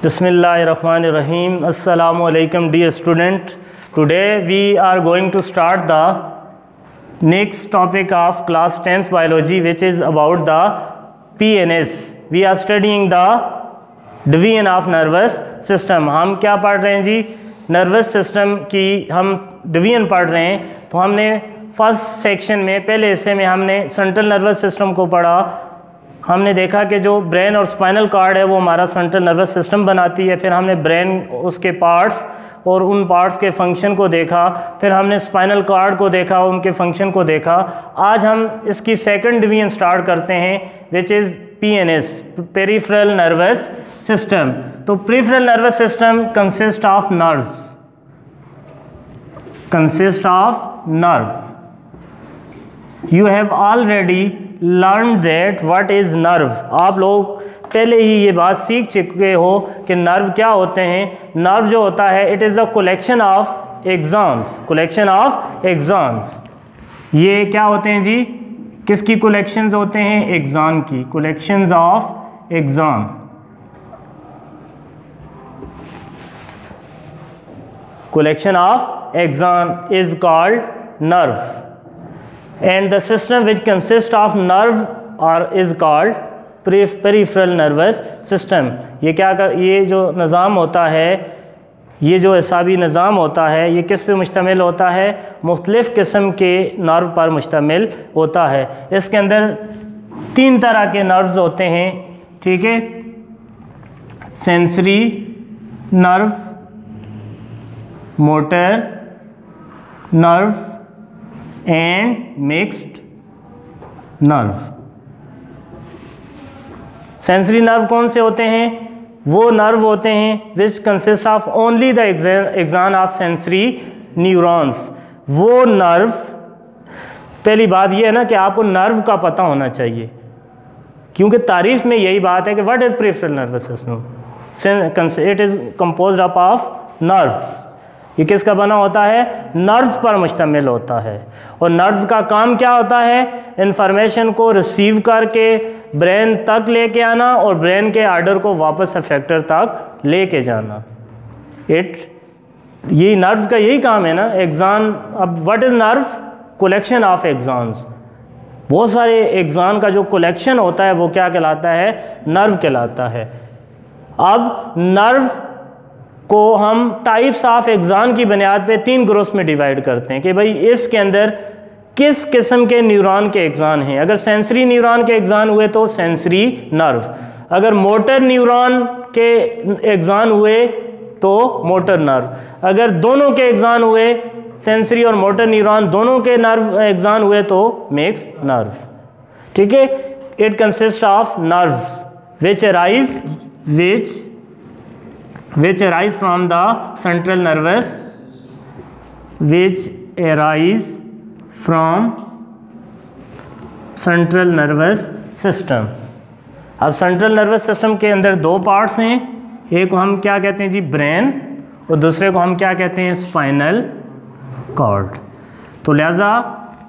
Bismillahirrahmanirrahim. Assalamu alaikum dear student. Today we are going to start the next topic of class 10th biology, which is about the PNS. We are studying the division of nervous system. हम क्या पढ़ रहे हैं जी? Nervous system की हम division पढ़ रहे हैं। तो हमने फर्स्ट सेक्शन में पहले हिस्से में हमने सेंट्रल नर्वस सिस्टम को पढ़ा। हमने देखा कि जो ब्रेन और स्पाइनल कॉर्ड है वो हमारा सेंट्रल नर्वस सिस्टम बनाती है। फिर हमने ब्रेन, उसके पार्ट्स और उन पार्ट्स के फंक्शन को देखा। फिर हमने स्पाइनल कॉर्ड को देखा, उनके फंक्शन को देखा। आज हम इसकी सेकंड डिवीजन स्टार्ट करते हैं, which is PNS, peripheral nervous system. तो peripheral nervous system consist of nerves, consist of nerve. You have already learn that what is nerve. आप लोग पहले ही ये बात सीख चुके हो कि नर्व क्या होते हैं। नर्व जो होता है, it is a collection of axons, collection of axons. ये क्या होते हैं जी? किसकी कलेक्शंस होते हैं? एक्सॉन की, collections of axon. collection of axon is called nerve, and the system which consists of nerve or is called peripheral nervous system। ये जो निज़ाम होता है, ये जो असाबी निज़ाम होता है, ये किस पे मुश्तमिल होता है? मुख्तलिफ़ किस्म के नर्व पर मुश्तमिल होता है। इसके अंदर 3 तरह के नर्व्स होते हैं, ठीक है? Sensory nerve, motor nerve and mixed nerve. Sensory nerve कौन से होते हैं? वो नर्व होते हैं which consist of only the axon of sensory neurons. वो नर्व, पहली बात ये है ना कि आपको नर्व का पता होना चाहिए, क्योंकि तारीफ में यही बात है कि what is peripheral nervous system. It is composed up of nerves. ये किसका बना होता है? नर्व्स पर मुश्तमिल होता है। और नर्व्स का काम क्या होता है? इंफॉर्मेशन को रिसीव करके ब्रेन तक लेके आना और ब्रेन के आर्डर को वापस अफेक्टर तक लेके जाना। ये नर्व्स का यही काम है ना। एक्सॉन, अब what is nerve? Collection of axons. बहुत सारे एक्सॉन का जो कलेक्शन होता है वो क्या कहलाता है? नर्व कहलाता है। अब नर्व को हम टाइप्स ऑफ एक्सॉन की बुनियाद पे 3 ग्रुप्स में डिवाइड करते हैं कि भाई इसके अंदर किस किस्म के न्यूरॉन के एक्सॉन हैं। अगर सेंसरी न्यूरॉन के एक्सॉन हुए तो सेंसरी नर्व, अगर मोटर न्यूरॉन के एक्सॉन हुए तो मोटर नर्व, अगर दोनों के एक्सॉन हुए, सेंसरी और मोटर न्यूरॉन दोनों के नर्व एक्सॉन हुए तो मिक्स नर्व, ठीक है? It consist of nerves which arise from the central nervous, which arise from central nervous system। अब सेंट्रल नर्वस सिस्टम के अंदर 2 पार्ट्स हैं। एक को हम क्या कहते हैं जी? ब्रेन, और दूसरे को हम क्या कहते हैं? Spinal cord. तो लिहाजा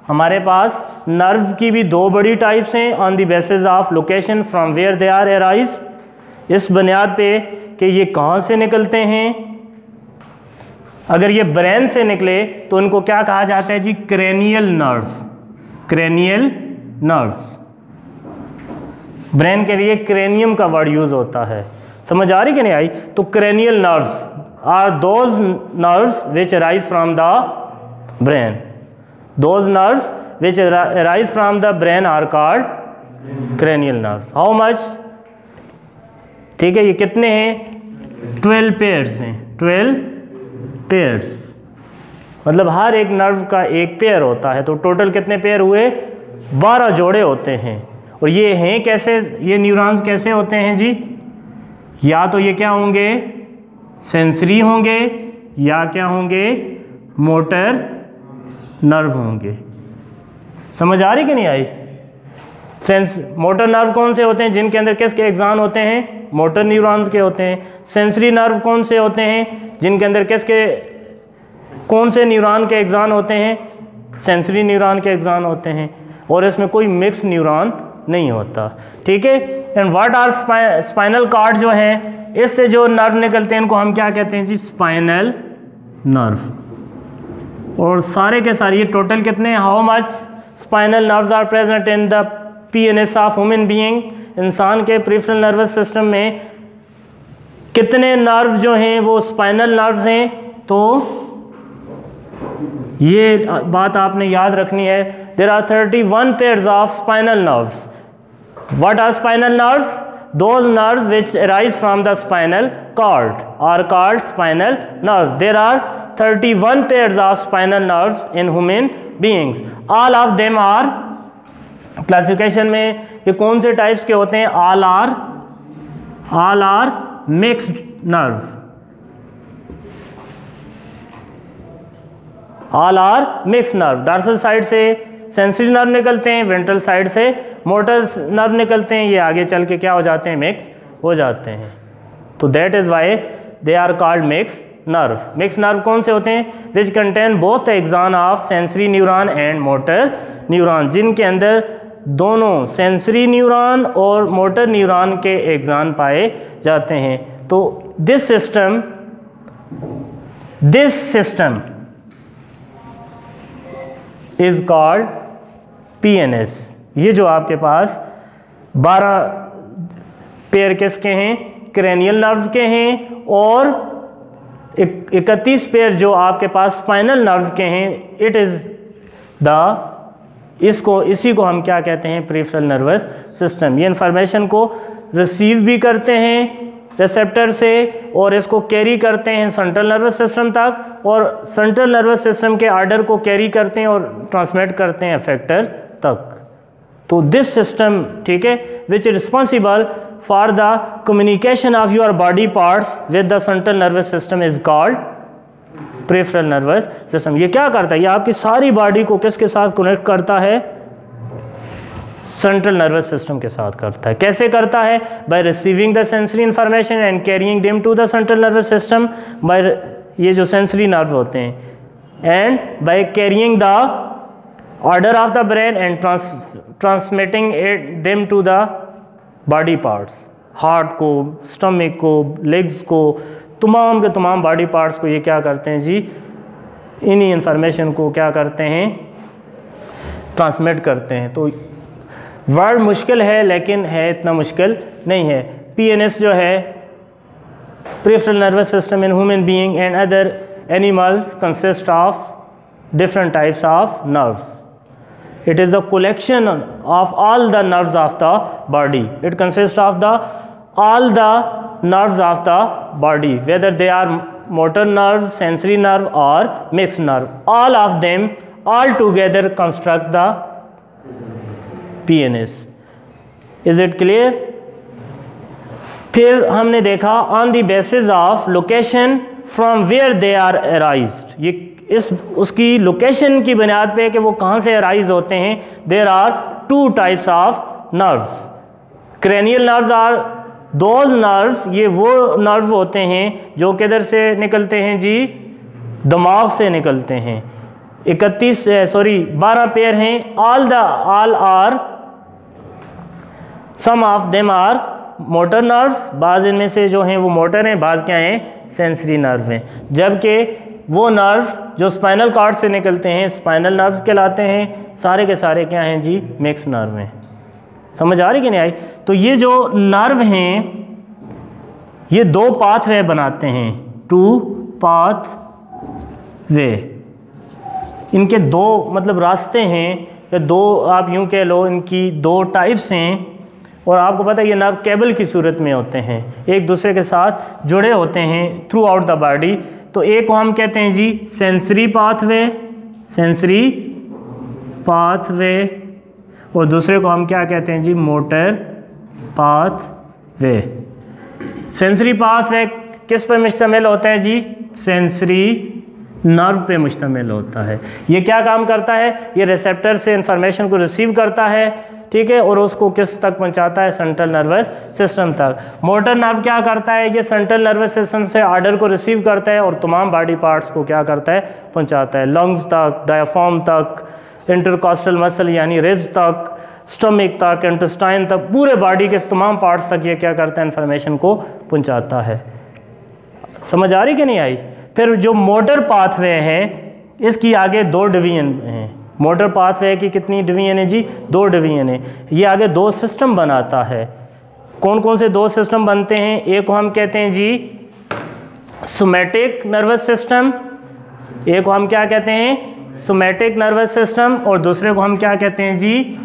हमारे पास नर्व्स की भी 2 बड़ी टाइप्स हैं on the basis of location from where they are arise. इस बुनियाद पे कि ये कहाँ से निकलते हैं। अगर ये ब्रेन से निकले तो उनको क्या कहा जाता है जी? Cranial nerve, cranial nerves. Brain के लिए क्रेनियम का वर्ड यूज होता है। समझ आ रही कि नहीं आई? तो cranial nerves are those nerves which arise from the brain. Those nerves which arise from the brain are called cranial nerves. How much? ठीक है, ये कितने हैं? 12 पेयर्स हैं। 12 पेयर्स मतलब हर एक नर्व का एक पेयर होता है। तो टोटल कितने पेयर हुए? 12 जोड़े होते हैं। और ये हैं कैसे? ये न्यूरॉन्स कैसे होते हैं जी? या तो ये क्या होंगे? सेंसरी होंगे, या क्या होंगे? मोटर नर्व होंगे। समझ आ रही कि नहीं आई? मोटर नर्व कौन से होते हैं? जिनके अंदर किसके एक्सॉन होते हैं? मोटर न्यूरॉन्स के होते हैं। सेंसरी नर्व कौन से होते हैं? जिनके अंदर किसके, कौन से न्यूरॉन के एक्सॉन होते हैं? सेंसरी न्यूरॉन के एक्सॉन होते हैं। और इसमें कोई मिक्स न्यूरॉन नहीं होता, ठीक है? And what are spinal cord जो है, इससे जो नर्व निकलते हैं इनको हम क्या कहते हैं जी, स्पाइनल नर्व। और सारे के सारे ये टोटल कितने, how much spinal nerves are present in the PNS of human being, इंसान के पेरिफेरल नर्वस सिस्टम में कितने नर्व जो हैं वो स्पाइनल नर्व्स हैं। तो ये बात आपने याद रखनी है, there are 31 pairs of spinal nerves. What are spinal nerves? Those nerves which arise from the spinal cord are called spinal nerves. There are 31 pairs of spinal nerves in human beings. All of them are, classification में ये कौन से types के होते हैं? All are mixed nerve. All are mixed nerve. dorsal side से sensory nerve निकलते हैं, वेंट्रल साइड से मोटर नर्व निकलते हैं, ये आगे चल के क्या हो जाते हैं, मिक्स हो जाते हैं। तो that is why they are called mix nerve. Mix nerve कौन से होते हैं? Which contain both axon of sensory neuron and motor neuron, जिनके अंदर दोनों सेंसरी न्यूरॉन और मोटर न्यूरॉन के एक्सान पाए जाते हैं। तो this system is called PNS। ये जो आपके पास 12 पेयर किसके हैं? क्रेनियल नर्व्स के हैं, और 31 पेयर जो आपके पास स्पाइनल नर्व्स के हैं। इट इज़ इसी को हम क्या कहते हैं? Peripheral nervous system. ये इंफॉर्मेशन को रिसीव भी करते हैं रिसेप्टर से और इसको कैरी करते हैं सेंट्रल नर्वस सिस्टम तक, और सेंट्रल नर्वस सिस्टम के आर्डर को कैरी करते हैं और ट्रांसमिट करते हैं अफेक्टर तक। तो दिस सिस्टम, ठीक है, which is responsible for the communication of your body parts with the central nervous system is called peripheral nervous system. ये क्या करता है? ये आपकी सारी बॉडी को किसके साथ कनेक्ट करता है? सेंट्रल नर्वस सिस्टम के साथ करता है। कैसे करता है? By receiving the sensory information and carrying them to the central nervous system, by ये जो सेंसरी नर्व होते हैं, and by carrying the order of the brain and transmitting them to the body parts, heart को, stomach को, legs को, तमाम के तमाम बॉडी पार्ट्स को ये क्या करते हैं जी, इन्हीं इंफॉर्मेशन को क्या करते हैं? ट्रांसमिट करते हैं। तो वर्ड मुश्किल है, लेकिन है इतना मुश्किल नहीं है। PNS जो है, peripheral nervous system in human being and other animals consist of different types of nerves. It is the collection of all the nerves of the body. It consists of all the nerves of the body, whether they are motor nerves, sensory nerve or mixed nerve. All of them all together construct the PNS. Is it clear? फिर हमने देखा on the basis of location from where they are arised. ये उसकी location की बुनियाद पे कि वो कहाँ से अराइज होते हैं। There are 2 types of nerves. Cranial nerves are those nerves, ये वो नर्व होते हैं जो किधर से निकलते हैं जी, दिमाग से निकलते हैं। 12 पेयर हैं। All are, some of them are motor nerves, बाज़ इनमें से जो हैं वो मोटर हैं, बाज़ क्या हैं, सेंसरी नर्व हैं। जबकि वो नर्व जो स्पाइनल कॉर्ड से निकलते हैं स्पाइनल नर्व्स कहलाते हैं। सारे के सारे क्या हैं जी, मिक्स नर्व हैं। समझ आ रही कि नहीं आई? तो ये जो नर्व हैं ये 2 पाथवे बनाते हैं, 2 पाथवे। इनके 2 मतलब रास्ते हैं, या 2 आप यूँ कह लो, इनकी 2 टाइप्स हैं। और आपको पता है ये नर्व केबल की सूरत में होते हैं, एक दूसरे के साथ जुड़े होते हैं थ्रू आउट द बॉडी। तो एक को हम कहते हैं जी सेंसरी पाथवे, और दूसरे को हम क्या कहते हैं जी, मोटर पाथवे। सेंसरी पाथवे किस पर मुश्तमिल होता है जी, सेंसरी नर्व पे मुश्तमिल होता है। ये क्या काम करता है, ये रिसेप्टर से इंफॉर्मेशन को रिसीव करता है, ठीक है, और उसको किस तक पहुंचाता है, सेंट्रल नर्वस सिस्टम तक। मोटर नर्व क्या करता है, ये सेंट्रल नर्वस सिस्टम से आर्डर को रिसीव करता है और तमाम बॉडी पार्ट्स को क्या करता है, पहुंचाता है। लंग्स तक, डायफ्राम तक, इंटरकॉस्टल मसल यानी रिब्स तक, स्टमक तक, इंटेस्टाइन तक, पूरे बॉडी के तमाम पार्ट्स तक ये क्या करता है, इन्फॉर्मेशन को पहुंचाता है। समझ आ रही कि नहीं आई? फिर जो मोटर पाथवे है इसकी आगे 2 डिवीजन हैं। मोटर पाथवे की कितनी डिवीजन है जी? 2 डिवीजन है। ये आगे 2 सिस्टम बनाता है। कौन कौन से 2 सिस्टम बनते हैं? एक को हम कहते हैं जी सोमैटिक नर्वस सिस्टम, एक को हम क्या कहते हैं, सोमैटिक नर्वस सिस्टम, और दूसरे को हम क्या कहते हैं जी,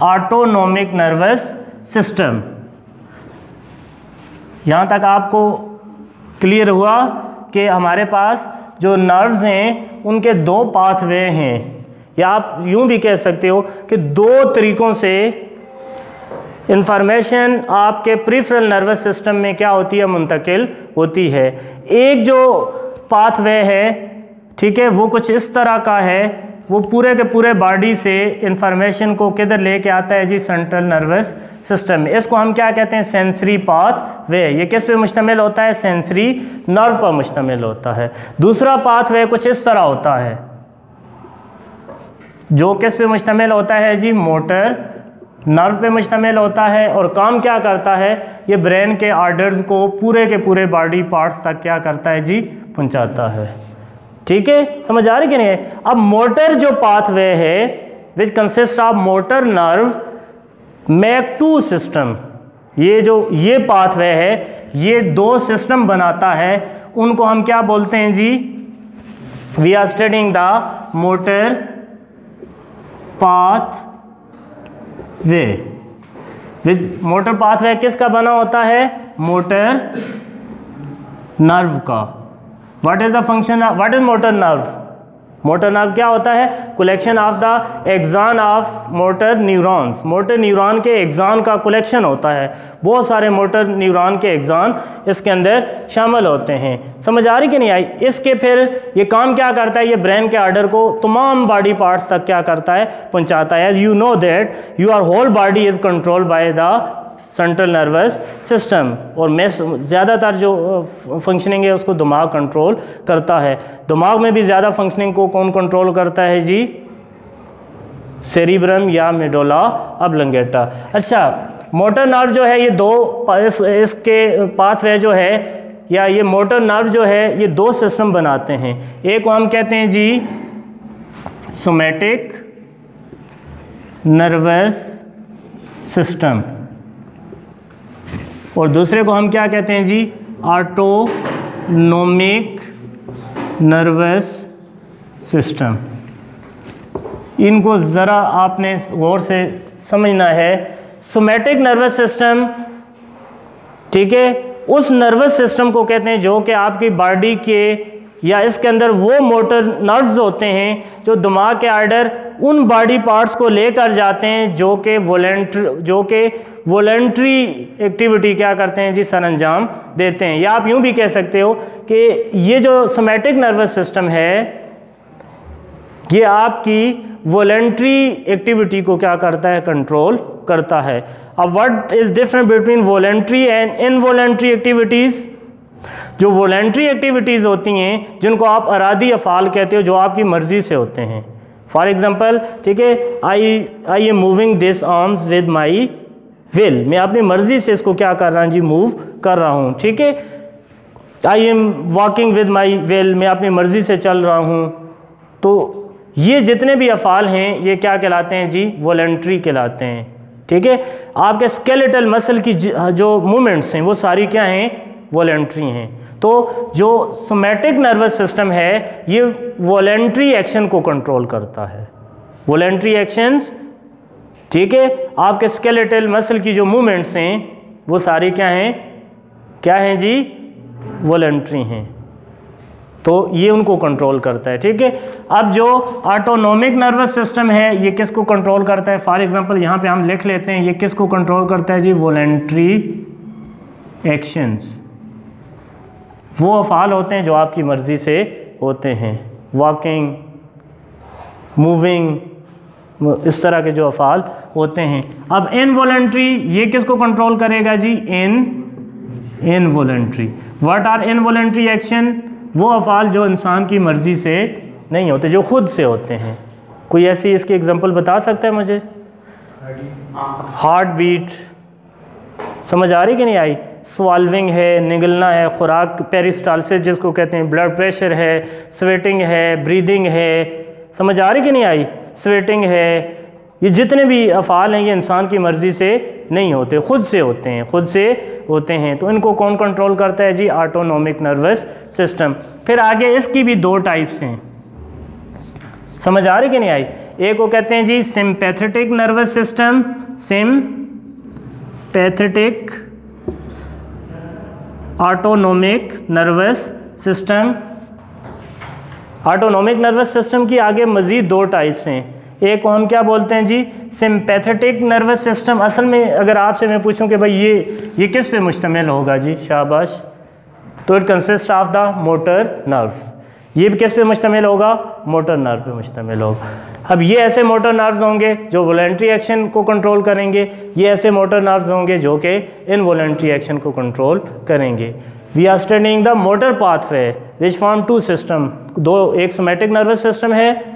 ऑटोनोमिक नर्वस सिस्टम। यहाँ तक आपको क्लियर हुआ कि हमारे पास जो नर्व्स हैं उनके 2 पाथवे हैं, या आप यूँ भी कह सकते हो कि 2 तरीक़ों से इंफॉर्मेशन आपके प्रीफ्रंटल नर्वस सिस्टम में क्या होती है, मुंतकिल होती है। एक जो पाथवे है, ठीक है, वो कुछ इस तरह का है, वो पूरे के पूरे बॉडी से इंफॉर्मेशन को किधर लेके आता है जी, सेंट्रल नर्वस सिस्टम में। इसको हम क्या कहते हैं, सेंसरी पाथवे। ये किस पे मुश्तमिल होता है, सेंसरी नर्व पर मुश्तमिल होता है। दूसरा पाथवे कुछ इस तरह होता है, जो किस पे मुश्तमिल होता है जी, मोटर नर्व पे मुश्तमिल होता है, और काम क्या करता है, ये ब्रेन के ऑर्डर्स को पूरे के पूरे बॉडी पार्ट्स तक क्या करता है जी, पहुंचाता है। ठीक है, समझ आ रही कि नहीं? अब मोटर जो पाथवे है which consist of motor nerve मैक2 सिस्टम, ये पाथवे है, ये 2 सिस्टम बनाता है। उनको हम क्या बोलते हैं जी, we are studying the motor pathway. Motor pathway किसका बना होता है, मोटर नर्व का। What is the function, what is motor nerve? Motor nerve क्या होता है, collection of the axon of motor neurons. Motor neuron के एक्सॉन का कलेक्शन होता है, बहुत सारे मोटर न्यूरॉन के एक्सॉन इसके अंदर शामिल होते हैं। समझ आ रही कि नहीं आई? इसके फिर ये काम क्या करता है, ये ब्रेन के आर्डर को तमाम बॉडी पार्ट्स तक क्या करता है, पहुंचाता है। As you know that your whole body is controlled by the central nervous system, और में ज़्यादातर जो फंक्शनिंग है उसको दिमाग कंट्रोल करता है। दिमाग में भी ज़्यादा फंक्शनिंग को कौन कंट्रोल करता है जी, सेरिब्रम या मेडुला ऑब्लंगेटा। अच्छा, मोटर नर्व जो है ये 2 इसके पाथवे जो है, या ये मोटर नर्व जो है, ये 2 सिस्टम बनाते हैं। एक को हम कहते हैं जी सोमैटिक नर्वस सिस्टम, और दूसरे को हम क्या कहते हैं जी, ऑटोनोमिक नर्वस सिस्टम। इनको ज़रा आपने गौर से समझना है। सोमैटिक नर्वस सिस्टम, ठीक है, उस नर्वस सिस्टम को कहते हैं जो कि आपकी बॉडी के या इसके अंदर वो मोटर नर्व्स होते हैं जो दिमाग के आर्डर उन बॉडी पार्ट्स को लेकर जाते हैं जो कि वॉलेंट्री एक्टिविटी क्या करते हैं जी, सर अंजाम देते हैं। या आप यूँ भी कह सकते हो कि ये जो सोमैटिक नर्वस सिस्टम है ये आपकी वॉलेंट्री एक्टिविटी को क्या करता है, कंट्रोल करता है। अब what is different between voluntary and involuntary activities? जो वॉलेंट्री एक्टिविटीज़ होती हैं जिनको आप अरादी अफ़ाल कहते हो, जो आपकी मर्ज़ी से होते हैं। फॉर एग्ज़ाम्पल, ठीक है, I am moving this arms with my will, मैं अपनी मर्ज़ी से इसको क्या कर रहा हूँ जी, मूव कर रहा हूँ। ठीक है, I am walking with my will, मैं अपनी मर्ज़ी से चल रहा हूँ। तो ये जितने भी अफ़ाल हैं ये क्या कहलाते हैं जी, वॉलेंट्री कहलाते हैं। ठीक है, आपके स्केलेटल मसल की जो मूवमेंट्स हैं वो सारी क्या हैं, वॉलेंट्री हैं। तो जो सोमैटिक नर्वस सिस्टम है ये वॉलेंट्री एक्शन को कंट्रोल करता है। वॉलेंट्री एक्शंस, ठीक है, आपके स्केलेटल मसल की जो मूवमेंट्स हैं वो सारी क्या हैं जी, वॉलेंट्री हैं। तो ये उनको कंट्रोल करता है। ठीक है, अब जो ऑटोनोमिक नर्वस सिस्टम है ये किसको कंट्रोल करता है? फॉर एग्जांपल यहाँ पे हम लिख लेते हैं, ये किसको कंट्रोल करता है जी, वॉलेंट्री एक्शंस। वो अफ़ाल होते हैं जो आपकी मर्ज़ी से होते हैं, वॉकिंग, मूविंग, इस तरह के जो अफ़ाल होते हैं। अब इनवॉलेंट्री, ये किसको कंट्रोल करेगा जी, involuntary. What are involuntary action? वो अफ़ाल जो इंसान की मर्ज़ी से नहीं होते, जो खुद से होते हैं। कोई ऐसी इसकी एग्जांपल बता सकता है मुझे? हार्ट बीट, समझ आ रही कि नहीं आई, स्वाल्विंग है, निगलना है, खुराक, पेरिस्टालसिस जिसको कहते हैं, ब्लड प्रेशर है, स्वेटिंग है, ब्रीदिंग है, समझ आ रही कि नहीं आई, स्वेटिंग है, ये जितने भी अफ़ाल हैं ये इंसान की मर्ज़ी से नहीं होते, ख़ुद से होते हैं, खुद से होते हैं। तो इनको कौन कंट्रोल करता है जी, ऑटोनोमिक नर्वस सिस्टम। फिर आगे इसकी भी दो टाइप्स हैं, समझ आ रही कि नहीं आई, एक को कहते हैं जी sympathetic nervous system, sympathetic autonomic nervous system. Autonomic nervous system की आगे मज़ीद दो टाइप्स हैं, एक को हम क्या बोलते हैं जी सिंपैथेटिक नर्वस सिस्टम। असल में अगर आपसे मैं पूछूं कि भाई ये किस पे मुश्तमिल होगा जी, शाबाश, तो it consist of the motor nerves. ये भी किस पे मुश्तमिल होगा, मोटर नर्व पे मुश्तमिल होगा। अब ये ऐसे मोटर नर्व्स होंगे जो वॉलंटरी एक्शन को कंट्रोल करेंगे, ये ऐसे मोटर नर्व्स होंगे जो कि इनवॉलंटरी एक्शन को कंट्रोल करेंगे। We are studying the motor pathway which form two system, दो, एक सोमैटिक नर्वस सिस्टम है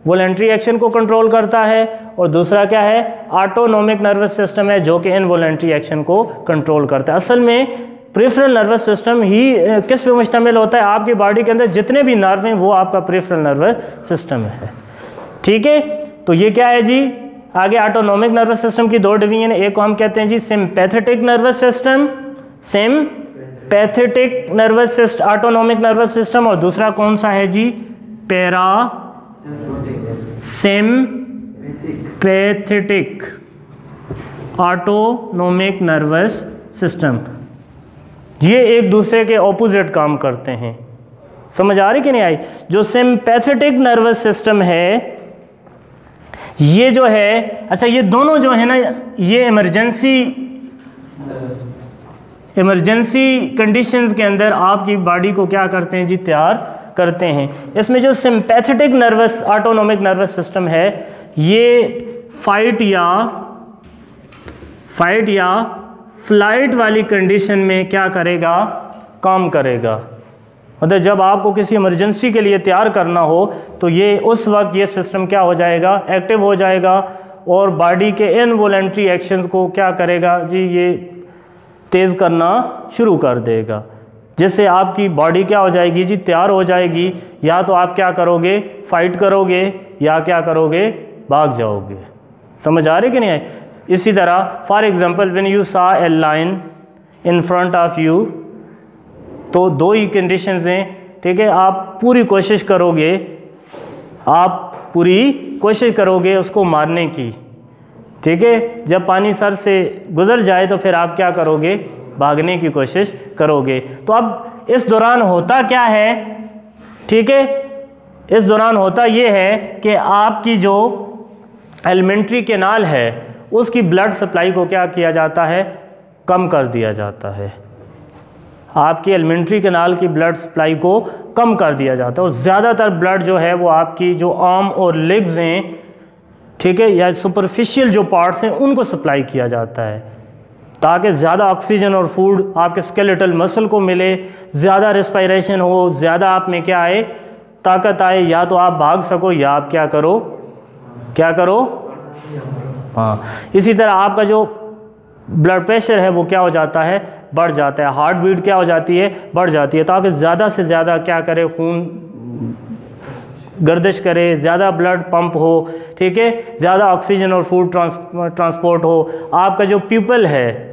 वॉलंटरी एक्शन को कंट्रोल करता है, और दूसरा क्या है, ऑटोनोमिक नर्वस सिस्टम है जो कि इनवॉलंटरी एक्शन को कंट्रोल करता है। असल में प्रिफरल नर्वस सिस्टम ही किस पे मुश्तमिल होता है, आपकी बॉडी के अंदर जितने भी नर्व हैं वो आपका प्रिफरल नर्वस सिस्टम है, ठीक है। तो ये क्या है जी, आगे ऑटोनोमिक नर्वस सिस्टम की दो डिवीजन है, एक को हम कहते हैं जी sympathetic nervous system, sympathetic nervous system, autonomic nervous system, और दूसरा कौन सा है जी, सिंपैथेटिक ऑटोनोमिक नर्वस सिस्टम। ये एक दूसरे के ऑपोजिट काम करते हैं, समझ आ रही कि नहीं आई। जो सिंपैथेटिक नर्वस सिस्टम है ये जो है, अच्छा ये दोनों जो है ना, ये इमरजेंसी कंडीशंस के अंदर आपकी बॉडी को क्या करते हैं जी, तैयार करते हैं। इसमें जो sympathetic nervous autonomic nervous system है ये फाइट या फ्लाइट वाली कंडीशन में क्या करेगा, काम करेगा। मतलब जब आपको किसी इमरजेंसी के लिए तैयार करना हो तो ये उस वक्त ये सिस्टम क्या हो जाएगा, एक्टिव हो जाएगा, और बॉडी के इनवॉलंटरी एक्शंस को क्या करेगा जी, ये तेज़ करना शुरू कर देगा, जिससे आपकी बॉडी क्या हो जाएगी जी, तैयार हो जाएगी। या तो आप क्या करोगे, फाइट करोगे, या क्या करोगे, भाग जाओगे। समझ आ रही कि नहीं है। इसी तरह for example when you saw a lion in front of you, तो दो ही कंडीशंस हैं, ठीक है। आप पूरी कोशिश करोगे उसको मारने की, ठीक है। जब पानी सर से गुजर जाए तो फिर आप क्या करोगे, भागने की कोशिश करोगे। तो अब इस दौरान होता क्या है, ठीक है, इस दौरान होता ये है कि आपकी जो एलिमेंट्री कैनाल है उसकी ब्लड सप्लाई को क्या किया जाता है, कम कर दिया जाता है। आपकी एलिमेंट्री कैनाल की ब्लड सप्लाई को कम कर दिया जाता है, और ज़्यादातर ब्लड जो है वो आपकी जो आर्म और लेग्स हैं, ठीक है, या सुपरफिशियल जो पार्ट्स हैं उनको सप्लाई किया जाता है, ताकि ज़्यादा ऑक्सीजन और फूड आपके स्केलेटल मसल को मिले, ज़्यादा रेस्पिरेशन हो, ज़्यादा आप में क्या आए, ताकत आए, या तो आप भाग सको या आप क्या करो, हाँ। इसी तरह आपका जो ब्लड प्रेशर है वो क्या हो जाता है, बढ़ जाता है, हार्ट बीट क्या हो जाती है, बढ़ जाती है, ताकि ज़्यादा से ज़्यादा क्या करे, खून गर्दिश करे, ज़्यादा ब्लड पंप हो, ठीक है, ज़्यादा ऑक्सीजन और फूड ट्रांसपोर्ट हो। आपका जो प्यूपल है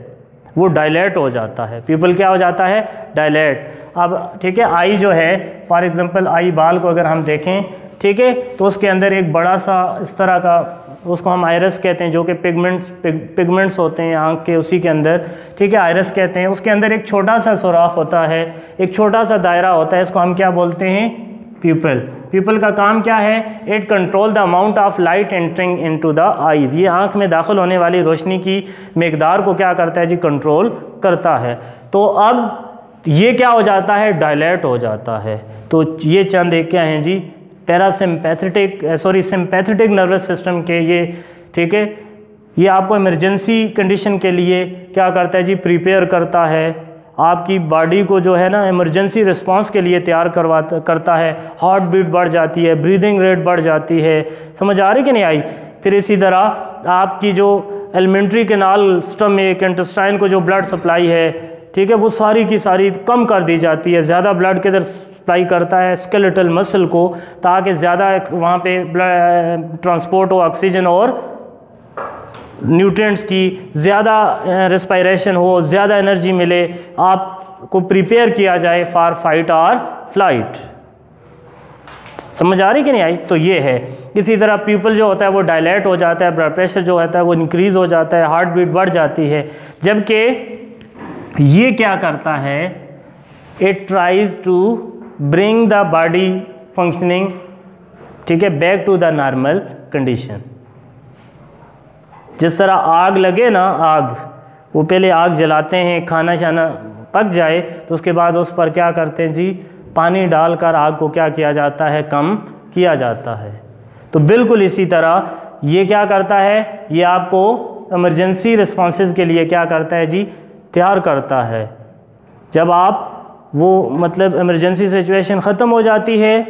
वो डायलेट हो जाता है, प्यूपल क्या हो जाता है, डायलेट। अब ठीक है, आई जो है फॉर एग्जांपल आई बाल को अगर हम देखें, ठीक है, तो उसके अंदर एक बड़ा सा इस तरह का, उसको हम आयरस कहते हैं, जो कि पिगमेंट्स होते हैं आँख के, उसी के अंदर, ठीक है, आयरस कहते हैं। उसके अंदर एक छोटा सा सुराख होता है, एक छोटा सा दायरा होता है, इसको हम क्या बोलते हैं, प्यूपल। प्यूपल का काम क्या है, it control the amount of light entering into the eyes. ये आँख में दाखिल होने वाली रोशनी की मिकदार को क्या करता है जी, कंट्रोल करता है। तो अब ये क्या हो जाता है, डायलेट हो जाता है। तो ये चंद एक क्या हैं जी, सिंपैथेटिक नर्वस सिस्टम के ये, ठीक है, ये आपको इमरजेंसी कंडीशन के लिए क्या करता है जी, प्रिपेयर करता है, आपकी बॉडी को जो है ना इमरजेंसी रिस्पांस के लिए तैयार करता है। हार्ट बीट बढ़ जाती है, ब्रीदिंग रेट बढ़ जाती है, समझ आ रही कि नहीं आई। फिर इसी तरह आपकी जो एलिमेंट्री कैनाल, स्टमक, इंटेस्टाइन को जो ब्लड सप्लाई है, ठीक है, वो सारी की सारी कम कर दी जाती है। ज़्यादा ब्लड किधर सप्लाई करता है? स्केलेटल मसल को, ताकि ज़्यादा वहाँ पे ब्लड ट्रांसपोर्ट हो, ऑक्सीजन और न्यूट्रिएंट्स की ज़्यादा रेस्पिरेशन हो, ज़्यादा एनर्जी मिले, आपको प्रिपेयर किया जाए फॉर फाइट और फ्लाइट। समझ आ रही कि नहीं आई? तो ये है। इसी तरह पीपल जो होता है वो डायलेट हो जाता है, ब्लड प्रेशर जो होता है वो इंक्रीज़ हो जाता है, हार्ट बीट बढ़ जाती है। जबकि ये क्या करता है? It tries to bring the body functioning, ठीक है, back to the normal condition. जिस तरह आग लगे ना, आग, वो पहले आग जलाते हैं, खाना शाना पक जाए तो उसके बाद उस पर क्या करते हैं जी? पानी डालकर आग को क्या किया जाता है? कम किया जाता है। तो बिल्कुल इसी तरह ये क्या करता है? ये आपको इमरजेंसी रिस्पॉन्सेज के लिए क्या करता है जी? तैयार करता है। जब आप वो मतलब इमरजेंसी सिचुएशन ख़त्म हो जाती है,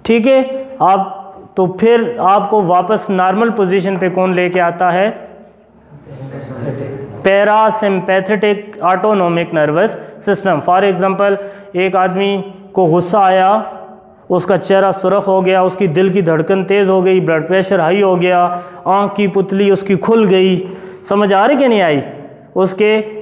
ठीक है, आप तो फिर आपको वापस नॉर्मल पोजीशन पे कौन लेके आता है? Parasympathetic autonomic nervous system. For example, एक आदमी को गुस्सा आया, उसका चेहरा सुर्ख हो गया, उसकी दिल की धड़कन तेज़ हो गई, ब्लड प्रेशर हाई हो गया, आँख की पुतली उसकी खुल गई। समझ आ रही कि नहीं आई? उसके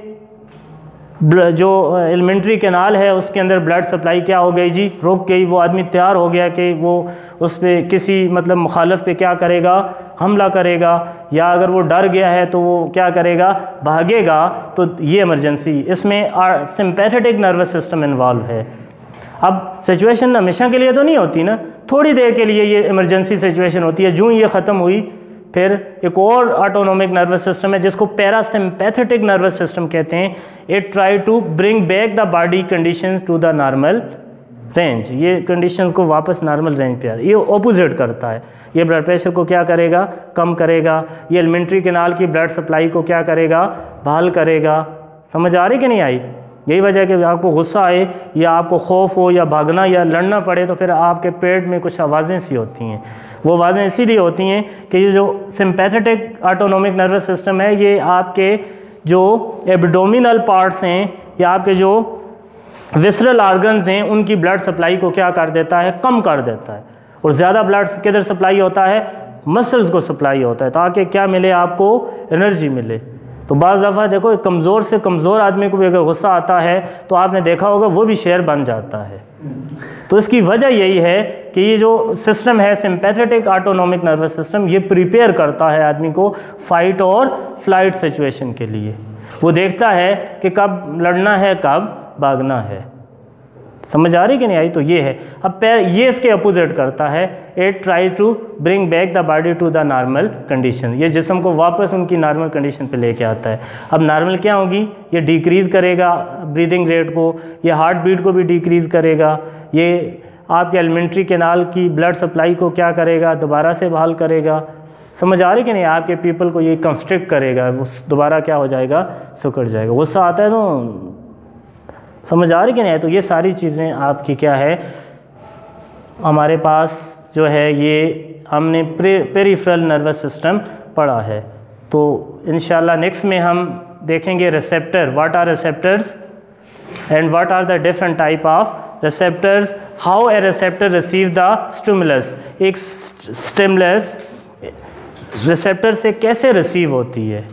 जो एलिमेंट्री कैनाल है उसके अंदर ब्लड सप्लाई क्या हो गई जी? रुक गई। वो आदमी तैयार हो गया कि वो उस पर किसी मतलब मुखालिफ पे क्या करेगा? हमला करेगा, या अगर वो डर गया है तो वो क्या करेगा? भागेगा। तो ये इमरजेंसी, इसमें सिंपैथेटिक नर्वस सिस्टम इन्वॉल्व है। अब सिचुएशन हमेशा के लिए तो नहीं होती ना, थोड़ी देर के लिए ये इमरजेंसी सिचुएशन होती है। जो ये ख़त्म हुई फिर एक और ऑटोनोमिक नर्वस सिस्टम है जिसको पैरासिम्पैथेटिक नर्वस सिस्टम कहते हैं। It try to bring back the body conditions to the normal range. ये कंडीशंस को वापस नॉर्मल रेंज पे, ये ऑपोजिट करता है। ये ब्लड प्रेशर को क्या करेगा? कम करेगा। ये एलिमेंट्री कैनाल की ब्लड सप्लाई को क्या करेगा? बहाल करेगा। समझ आ रही कि नहीं आई? यही वजह है कि आपको गुस्सा आए या आपको खौफ हो या भागना या लड़ना पड़े तो फिर आपके पेट में कुछ आवाज़ें सी होती हैं। वो आवाज़ें इसीलिए होती हैं कि ये जो सिंपैथेटिक ऑटोनोमिक नर्वस सिस्टम है, ये आपके जो एब्डोमिनल पार्ट्स हैं या आपके जो विसरल ऑर्गन्स हैं उनकी ब्लड सप्लाई को क्या कर देता है? कम कर देता है। और ज़्यादा ब्लड किधर सप्लाई होता है? मसल्स को सप्लाई होता है, ताकि क्या मिले? आपको एनर्जी मिले। तो बाज़ दफ़ा देखो, कमज़ोर से कमज़ोर आदमी को भी अगर गुस्सा आता है तो आपने देखा होगा वो भी शेर बन जाता है। तो इसकी वजह यही है कि ये जो सिस्टम है सिंपैथेटिक ऑटोनोमिक नर्वस सिस्टम, ये प्रिपेयर करता है आदमी को फाइट और फ्लाइट सिचुएशन के लिए। वो देखता है कि कब लड़ना है, कब भागना है। समझ आ रही कि नहीं आई? तो ये है। अब ये इसके अपोजिट करता है। It try to bring back the body to the normal condition. ये जिस्म को वापस उनकी नॉर्मल कंडीशन पे लेके आता है। अब नॉर्मल क्या होगी? ये डिक्रीज़ करेगा ब्रीदिंग रेट को, ये हार्ट बीट को भी डिक्रीज़ करेगा, ये आपके एलिमेंट्री कैनाल की ब्लड सप्लाई को क्या करेगा? दोबारा से बहाल करेगा। समझ आ रही कि नहीं? आपके पीपल को ये कंस्ट्रिक्ट करेगा, वो दोबारा क्या हो जाएगा? सिकुड़ जाएगा। गुस्सा आता है तो समझ आ रही कि नहीं? तो ये सारी चीज़ें आपकी क्या है, हमारे पास जो है ये हमने पेरिफेरल नर्वस सिस्टम पढ़ा है। तो इंशाल्लाह नेक्स्ट में हम देखेंगे receptor, what are receptors and what are the different type of receptors, how a receptor receive the stimulus. एक स्टिमुलस रिसेप्टर से कैसे रिसीव होती है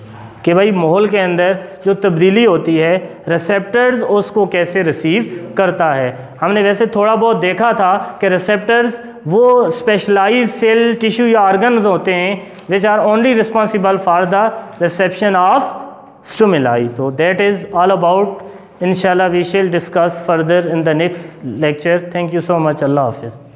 कि भाई माहौल के अंदर जो तब्दीली होती है, रिसेप्टर्स उसको कैसे रिसीव करता है। हमने वैसे थोड़ा बहुत देखा था कि रिसेप्टर्स वो स्पेशलाइज्ड सेल, टिश्यू या ऑर्गन्स होते हैं which are only responsible for the reception of stimuli. तो दैट इज़ ऑल अबाउट, इंशाल्लाह we shall discuss further in the next lecture. Thank you so much. अल्लाह हाफिज़।